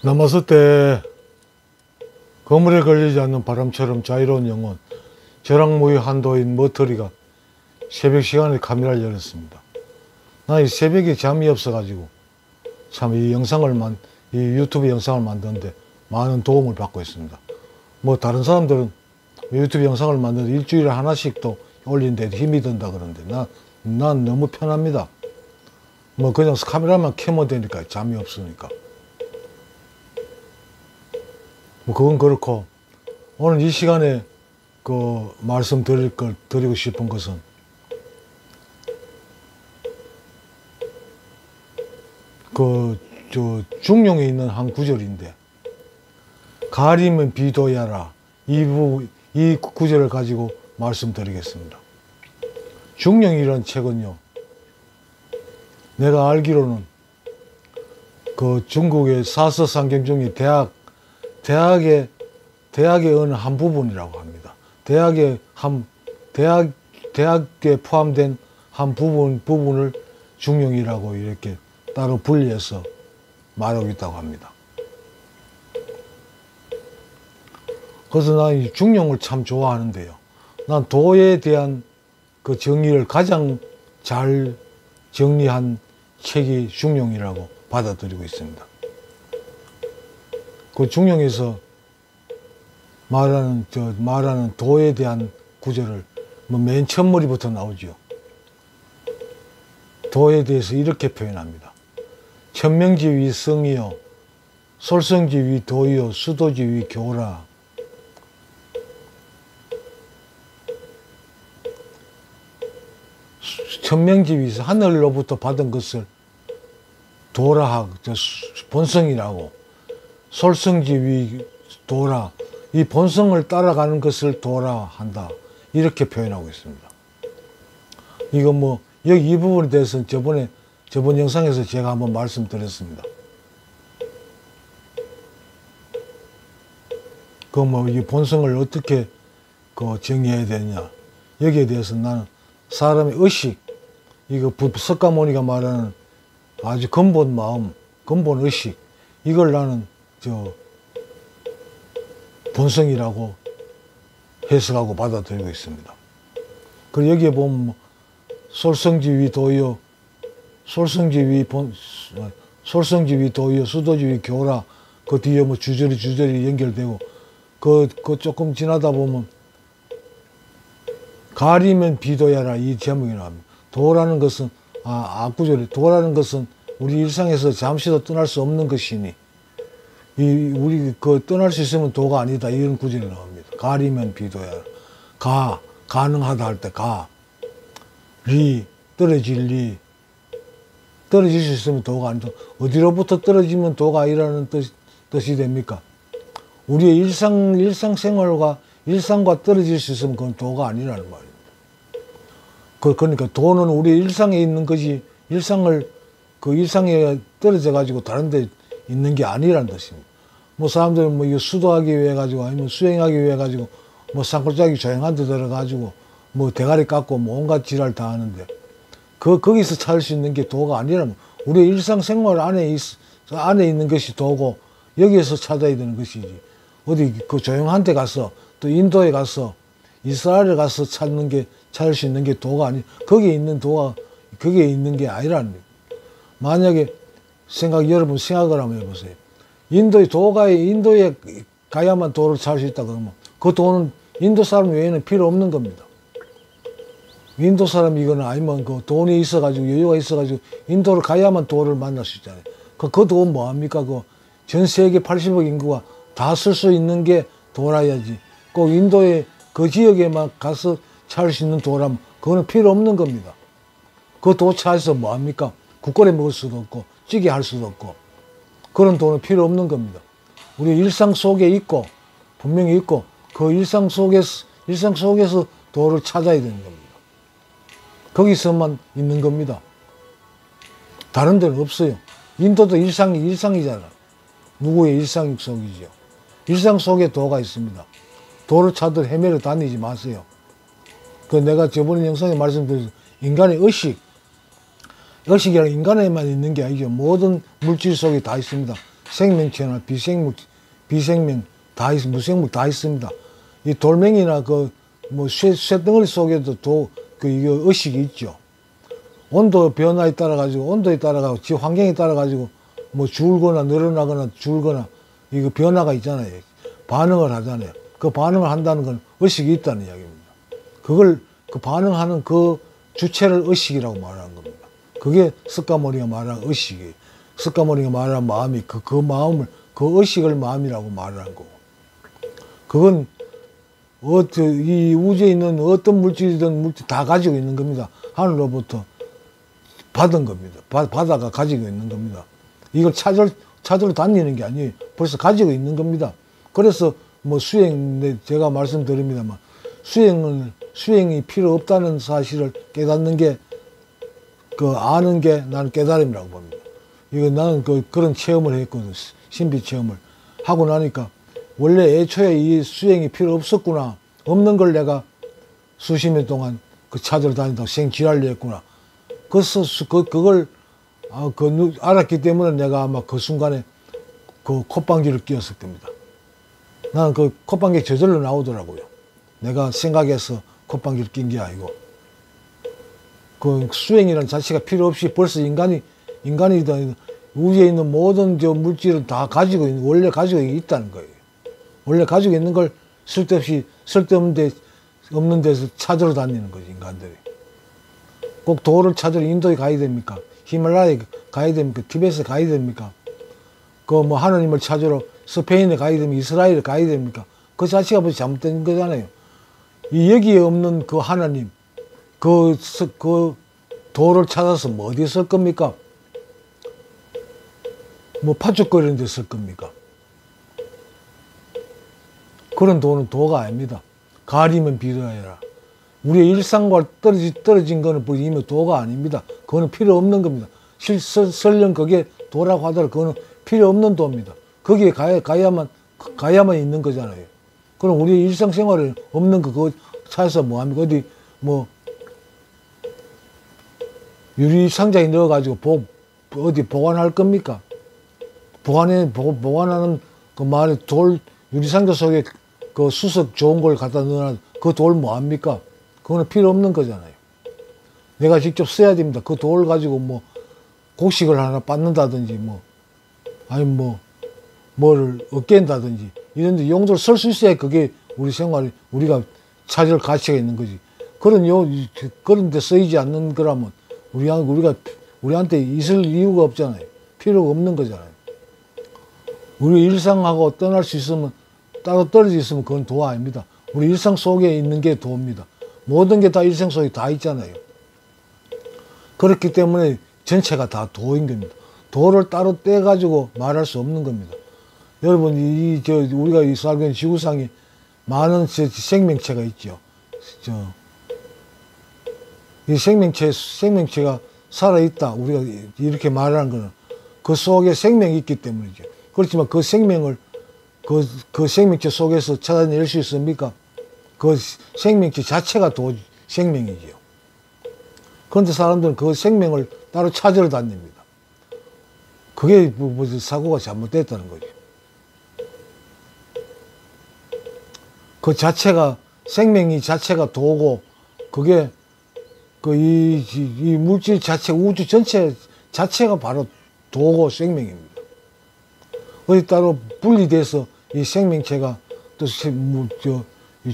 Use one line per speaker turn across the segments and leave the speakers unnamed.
남았을 때 거물에 걸리지 않는 바람처럼 자유로운 영혼, 저랑무의 한도인 머터리가 새벽 시간에 카메라를 열었습니다. 나 이 새벽에 잠이 없어가지고 참 이 유튜브 영상을 만드는데 많은 도움을 받고 있습니다. 뭐 다른 사람들은 유튜브 영상을 만드는데 일주일에 하나씩 또 올리는데 힘이 든다 그러는데 난 너무 편합니다. 뭐 그냥 카메라만 켜면 되니까, 잠이 없으니까. 뭐 그건 그렇고, 오늘 이 시간에 그 드리고 싶은 것은 중용에 있는 한 구절인데, 가리면 비도야라, 이 구절을 가지고 말씀드리겠습니다. 중용이라는 책은요, 내가 알기로는 그 중국의 사서상경 중에 대학의 어느 한 부분이라고 합니다. 대학에 포함된 한 부분을 중용이라고 이렇게 따로 분리해서 말하고 있다고 합니다. 그래서 난 이 중용을 참 좋아하는데요. 난 도에 대한 그 정의를 가장 잘 정리한 책이 중용이라고 받아들이고 있습니다. 그 중용에서 말하는 도에 대한 구절을 맨 첫머리부터 나오죠. 도에 대해서 이렇게 표현합니다. 천명지위 성이요, 솔성지위 도이요, 수도지위 교라. 천명지위에서 하늘로부터 받은 것을 도라, 본성이라고, 솔성지위 도라, 이 본성을 따라가는 것을 도라 한다, 이렇게 표현하고 있습니다. 이거 뭐 여기 이 부분에 대해서는 저번 영상에서 제가 한번 말씀드렸습니다. 그 뭐 이 본성을 어떻게 정의해야 되느냐, 여기에 대해서 나는 사람의 의식, 이거 석가모니가 말하는 아주 근본 마음, 근본 의식, 이걸 나는 본성이라고 해석하고 받아들이고 있습니다. 그리고 여기에 보면 솔성지위 도요, 솔성지위 도요, 수도지위 교라, 그 뒤에 뭐 주저리 연결되고, 그 조금 지나다 보면 가리면 비도야라, 이 제목이 나옵니다. 도라는 것은, 앞구절에 도라는 것은 우리 일상에서 잠시도 떠날 수 없는 것이니, 우리 떠날 수 있으면 도가 아니다, 이런 구절이 나옵니다. 가리면 비도야라. 가능하다 할 때 떨어질 수 있으면 도가 아니다. 어디로부터 떨어지면 도가 아니라는 뜻이 됩니까? 우리의 일상생활과 떨어질 수 있으면 그건 도가 아니라는 말입니다. 그러니까 도는 우리 일상에 있는 것이, 일상에 떨어져 가지고 다른 데 있는 게 아니라는 뜻입니다. 뭐 사람들은 뭐 이거 수도하기 위해 가지고, 아니면 수행하기 위해 가지고, 뭐 산골짜기 조용한 데 들어가지고 뭐 대가리 깎고 뭐 온갖 지랄 다 하는데, 거기서 찾을 수 있는 게 도가 아니라면, 우리 일상생활 안에 있는 것이 도고, 여기에서 찾아야 되는 것이지, 어디 조용한 데 가서, 또 인도에 가서, 이스라엘에 가서 찾을 수 있는 게 도가 아니, 거기에 있는 게 아니라는 거예요. 만약에 여러분 생각을 한번 해보세요. 인도에 가야만 도를 찾을 수 있다 그러면, 그 도는 인도 사람 외에는 필요 없는 겁니다. 인도 사람이거나 아니면 돈이 있어가지고, 여유가 있어가지고 인도를 가야만 도를 만날 수 있잖아요. 그 돈 뭐합니까? 전 세계 80억 인구가 다 쓸 수 있는 게 도라야지. 꼭 인도의 그 지역에만 가서 찾을 수 있는 도라면 그거는 필요 없는 겁니다. 그 도 찾아서 뭐합니까? 국거리 먹을 수도 없고, 찌개 할 수도 없고, 그런 도는 필요 없는 겁니다. 우리 일상 속에 있고, 분명히 있고, 그 일상 속에서 도를 찾아야 되는 겁니다. 거기서만 있는 겁니다. 다른 데는 없어요. 인도도 일상이잖아. 누구의 일상 속이죠. 일상 속에 도가 있습니다. 도를 찾아 헤매러 다니지 마세요. 내가 저번 영상에 말씀드린 인간의 의식이란 인간에만 있는 게 아니죠. 모든 물질 속에 다 있습니다. 생명체나 비생명 다 무생물 다 있습니다. 이 돌멩이나 뭐 쇳덩어리 속에도 이게 의식이 있죠. 온도 변화에 따라 가지고 온도에 따라 가지고 지 환경에 따라 가지고 뭐 줄거나 늘어나거나 줄거나 이거 변화가 있잖아요. 반응을 하잖아요. 그 반응을 한다는 건 의식이 있다는 이야기입니다. 그걸 반응하는 그 주체를 의식이라고 말하는 겁니다. 그게 스카모니가 말하는 의식이에요. 스카모니가 말하는 마음이 그 마음을 그 의식을 마음이라고 말하는 거고. 그건 이 우주에 있는 어떤 물질이든 물질 다 가지고 있는 겁니다. 하늘로부터 받은 겁니다. 바다가 가지고 있는 겁니다. 이걸 찾으러 다니는 게 아니에요. 벌써 가지고 있는 겁니다. 그래서 뭐 제가 말씀드립니다만 수행이 필요 없다는 사실을 깨닫는 게 아는 게 나는 깨달음이라고 봅니다. 이거 나는 그런 체험을 했거든. 신비 체험을 하고 나니까 원래 애초에 이 수행이 필요 없었구나. 없는 걸 내가 수십 년 동안 찾으러 다닌다고 생지랄을 했구나. 그걸 알았기 때문에 내가 아마 그 순간에 콧방귀를 뀌었을 겁니다. 나는 콧방귀 저절로 나오더라고요. 내가 생각해서 콧방귀를 낀 게 아니고. 수행이라는 자체가 필요 없이 벌써 인간이 우주에 있는 모든 물질은 다 원래 가지고 있다는 거예요. 원래 가지고 있는 걸 쓸데없는 데서 찾으러 다니는 거지, 인간들이. 꼭 도를 찾으러 인도에 가야 됩니까? 히말라야에 가야 됩니까? 티베트에 가야 됩니까? 뭐 하나님을 찾으러 스페인에 가야 됩니까? 이스라엘에 가야 됩니까? 그 자체가 벌써 잘못된 거잖아요. 여기에 없는 그 하나님, 그 도를 찾아서 뭐 어디에 쓸 겁니까? 뭐 파죽거리는 데 쓸 겁니까? 그런 도는 도가 아닙니다. 가리면 비로하여라. 우리의 일상과 떨어진 거는 이미 도가 아닙니다. 그거는 필요 없는 겁니다. 설령 그게 도라고 하더라도 그거는 필요 없는 도입니다. 거기에 가야만 있는 거잖아요. 그럼 우리의 일상생활에 없는 그거 찾아서 뭐 합니까? 유리 상자에 넣어가지고 어디 보관할 겁니까? 보관하는 그 말에 유리 상자 속에 그 수석 좋은 걸 갖다 넣어놔. 그 돌 뭐 합니까? 그거는 필요 없는 거잖아요. 내가 직접 써야 됩니다. 그 돌 가지고 뭐 곡식을 하나 빻는다든지 뭐를 얻겠다든지 이런 데 용도로 쓸 수 있어야 그게 우리가 찾을 가치가 있는 거지. 그런 데 쓰이지 않는 거라면 우리한테 있을 이유가 없잖아요. 필요가 없는 거잖아요. 우리 일상하고 떠날 수 있으면 따로 떨어져 있으면 그건 도 아닙니다. 우리 일상 속에 있는 게 도입니다. 모든 게 다 일상 속에 다 있잖아요. 그렇기 때문에 전체가 다 도인 겁니다. 도를 따로 떼가지고 말할 수 없는 겁니다. 여러분, 우리가 살고 있는 지구상에 많은 생명체가 있죠. 이 생명체가 살아있다. 우리가 이렇게 말하는 거는 그 속에 생명이 있기 때문이죠. 그렇지만 그 생명을 그 생명체 속에서 찾아낼 수 있습니까? 그 생명체 자체가 생명이지요. 그런데 사람들은 그 생명을 따로 찾으러 다닙니다. 그게 사고가 잘못됐다는 거죠. 그 자체가 생명이 자체가 도고 그게 이 물질 자체 우주 전체 자체가 바로 도고 생명입니다. 어디 따로 분리돼서 이 생명체가 또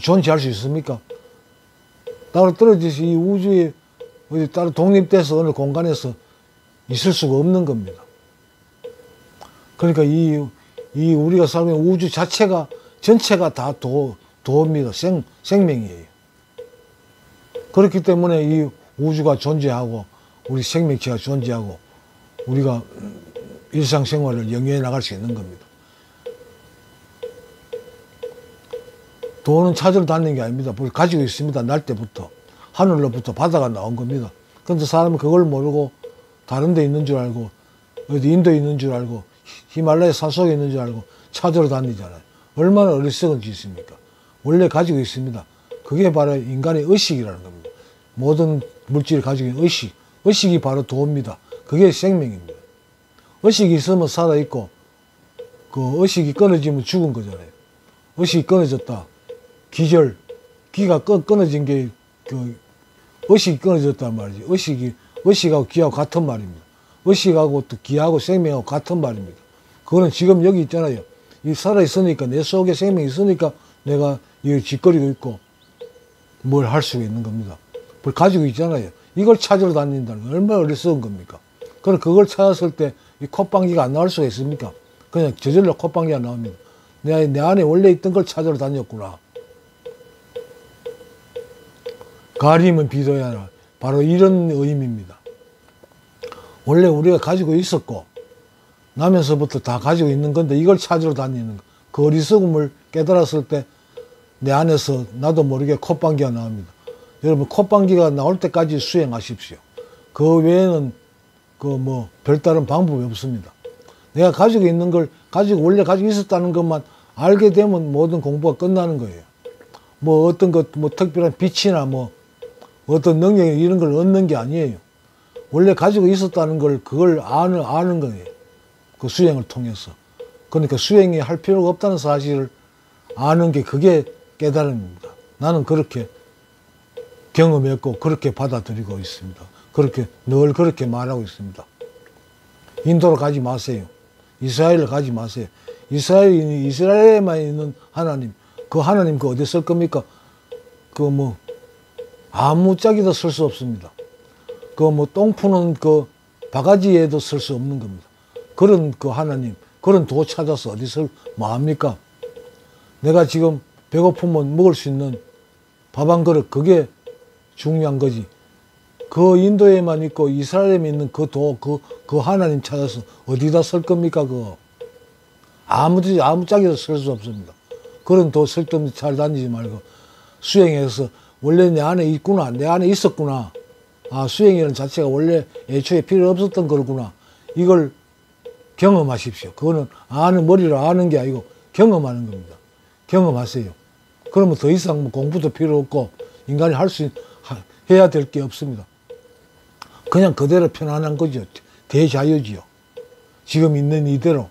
존재할 수 있습니까? 따로 떨어져서 이 우주에 어디 따로 독립돼서 어느 공간에서 있을 수가 없는 겁니다. 그러니까 이 우리가 살고 있는 우주 자체가 전체가 다 도입니다. 생명이에요. 그렇기 때문에 이 우주가 존재하고 우리 생명체가 존재하고 우리가 일상생활을 영위해 나갈 수 있는 겁니다. 도는 찾으러 다니는 게 아닙니다. 가지고 있습니다. 날 때부터. 하늘로부터 바다가 나온 겁니다. 그런데 사람은 그걸 모르고 다른 데 있는 줄 알고 어디 인도에 있는 줄 알고 히말라야 산속에 있는 줄 알고 찾으러 다니잖아요. 얼마나 어리석은 짓입니까? 원래 가지고 있습니다. 그게 바로 인간의 의식이라는 겁니다. 모든 물질을 가지고 있는 의식. 의식이 바로 도입니다. 그게 생명입니다. 의식이 있으면 살아있고 그 의식이 끊어지면 죽은 거잖아요. 의식이 끊어졌다. 기절, 기가 끊어진 게 그 의식이 끊어졌단 말이지. 의식하고 기하고 같은 말입니다. 의식하고 또 기하고 생명하고 같은 말입니다. 그거는 지금 여기 있잖아요. 이 살아있으니까, 내 속에 생명이 있으니까 내가 이 짓거리고 있고 뭘 할 수가 있는 겁니다. 그걸 가지고 있잖아요. 이걸 찾으러 다닌다는 건 얼마나 어리석은 겁니까? 그럼 그걸 찾았을 때 이 콧방귀가 안 나올 수가 있습니까? 그냥 저절로 콧방귀가 나옵니다. 내 안에 원래 있던 걸 찾으러 다녔구나. 가림은 비도야 하라. 바로 이런 의미입니다. 원래 우리가 가지고 있었고 나면서부터 다 가지고 있는 건데 이걸 찾으러 다니는 거. 그 어리석음을 깨달았을 때 내 안에서 나도 모르게 콧방귀가 나옵니다. 여러분 콧방귀가 나올 때까지 수행하십시오. 그 외에는 그 뭐 별다른 방법이 없습니다. 내가 가지고 있는 걸 원래 가지고 있었다는 것만 알게 되면 모든 공부가 끝나는 거예요. 뭐 어떤 것, 뭐 특별한 빛이나 뭐 어떤 능력 이런 걸 얻는 게 아니에요. 원래 가지고 있었다는 걸 그걸 아는 거예요. 그 수행을 통해서. 그러니까 수행이 할 필요가 없다는 사실을 아는 게 그게 깨달음입니다. 나는 그렇게 경험했고 그렇게 받아들이고 있습니다. 늘 그렇게 말하고 있습니다. 인도로 가지 마세요. 이스라엘을 가지 마세요. 이스라엘에만 있는 하나님, 그 하나님 그 어디 쓸 겁니까? 그 뭐 아무 짝에도 쓸 수 없습니다. 그 뭐 똥 푸는 그 바가지에도 쓸 수 없는 겁니다. 그런 그 하나님, 그런 도 찾아서 어디서 뭐 합니까? 내가 지금 배고프면 먹을 수 있는 밥 한 그릇, 그게 중요한 거지. 그 인도에만 있고 이스라엘에 있는 그 도, 그 하나님 찾아서 어디다 쓸 겁니까, 그거? 아무 짝에도 쓸 수 없습니다. 그런 도 쓸데없이 잘 다니지 말고 수행해서 원래 내 안에 있구나, 내 안에 있었구나. 아, 수행이라는 자체가 원래 애초에 필요 없었던 거구나. 이걸 경험하십시오. 그거는 머리로 아는 게 아니고 경험하는 겁니다. 경험하세요. 그러면 더 이상 뭐 공부도 필요 없고 인간이 해야 될 게 없습니다. 그냥 그대로 편안한 거죠. 대자유지요. 지금 있는 이대로,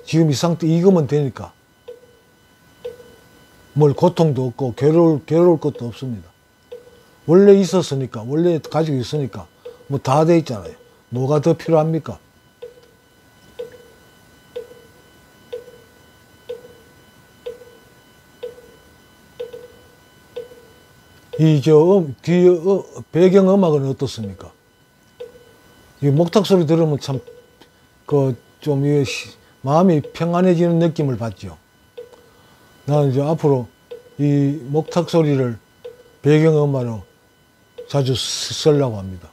지금 이 상태 이거면 되니까. 뭘 고통도 없고 괴로울 것도 없습니다. 원래 있었으니까, 원래 가지고 있으니까 뭐 다 돼 있잖아요. 뭐가 더 필요합니까? 뒤에 배경음악은 어떻습니까? 이 목탁 소리 들으면 참, 마음이 평안해지는 느낌을 받죠. 나는 이제 앞으로 이 목탁 소리를 배경음악으로 자주 쓰려고 합니다.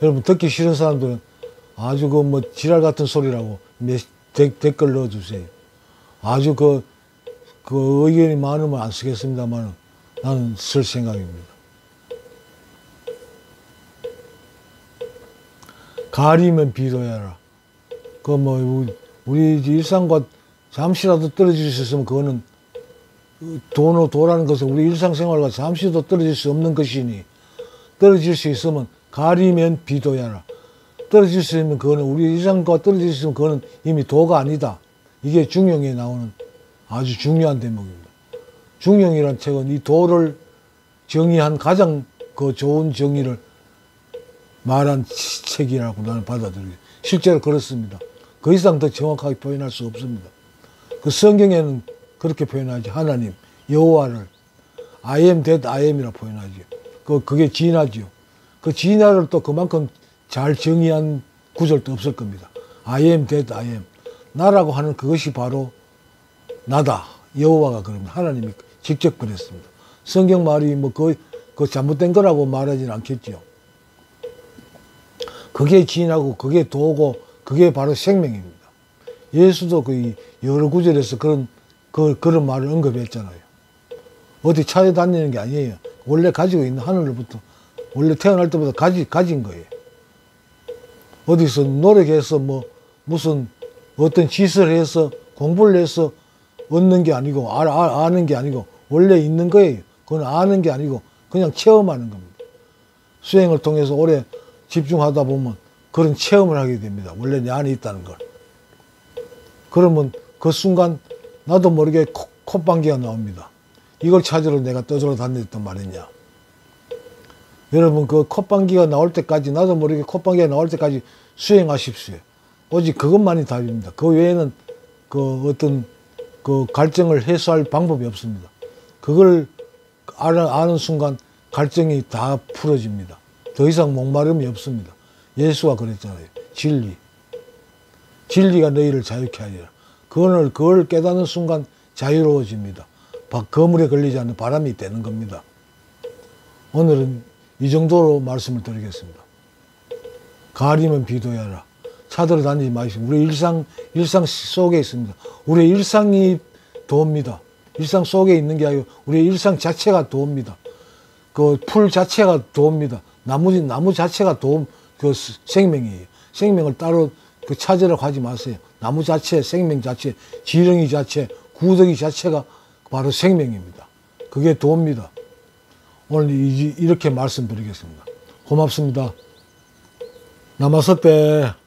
여러분, 듣기 싫은 사람들은 아주 지랄 같은 소리라고 댓글 넣어주세요. 아주 그 의견이 많으면 안 쓰겠습니다만 나는 쓸 생각입니다. 가리면 비도야라. 우리 일상과 잠시라도 떨어질 수 있으면 그거는 도라는 것은 우리 일상생활과 잠시도 떨어질 수 없는 것이니 떨어질 수 있으면 가리면 비도야라. 떨어질 수 있으면 그거는 우리 일상과 떨어질 수 있으면 그거는 이미 도가 아니다. 이게 중용에 나오는 아주 중요한 대목입니다. 중용이란 책은 이 도를 정의한 가장 좋은 정의를 말한 책이라고 나는 받아들여요. 실제로 그렇습니다. 그 이상 더 정확하게 표현할 수 없습니다. 그 성경에는 그렇게 표현하지. 하나님, 여호와를 I am that I am이라 표현하죠. 그게 진화죠. 그 진화를 또 그만큼 잘 정의한 구절도 없을 겁니다. I am that I am. 나라고 하는 그것이 바로 나다. 여호와가 그럽니다. 하나님이 직접 그랬습니다. 성경 말이 그 잘못된 거라고 말하지는 않겠죠. 그게 진하고 그게 도고 그게 바로 생명입니다. 예수도 여러 구절에서 그런 말을 언급했잖아요. 어디 찾아다니는 게 아니에요. 원래 가지고 있는 하늘로부터 원래 태어날 때부터 가진 거예요. 어디서 노력해서 무슨 어떤 짓을 해서 공부를 해서 얻는 게 아니고 아는 게 아니고 원래 있는 거예요. 그건 아는 게 아니고 그냥 체험하는 겁니다. 수행을 통해서 오래 집중하다 보면 그런 체험을 하게 됩니다. 원래 내 안에 있다는 걸. 그러면 그 순간 나도 모르게 콧방귀가 나옵니다. 이걸 찾으러 내가 떠들어 다녔단 말이냐. 여러분, 그 콧방귀가 나올 때까지, 나도 모르게 콧방귀가 나올 때까지 수행하십시오. 오직 그것만이 답입니다. 그 외에는 그 어떤 그 갈증을 해소할 방법이 없습니다. 그걸 아는 순간 갈증이 다 풀어집니다. 더 이상 목마름이 없습니다. 예수가 그랬잖아요. 진리가 너희를 자유케 하리라. 그걸 깨닫는 순간 자유로워집니다. 거물에 걸리지 않는 바람이 되는 겁니다. 오늘은 이 정도로 말씀을 드리겠습니다. 가리면 비도하라. 찾으러 다니지 마시고 우리 일상 속에 있습니다. 우리의 일상이 도입니다. 일상 속에 있는 게 아니고 우리의 일상 자체가 도입니다. 그 풀 자체가 도입니다. 나무 자체가 그 생명이에요. 생명을 따로 그 찾으라고 하지 마세요. 나무 자체, 생명 자체, 지렁이 자체, 구더기 자체가 바로 생명입니다. 그게 도입니다. 오늘 이렇게 말씀드리겠습니다. 고맙습니다. 나마스테.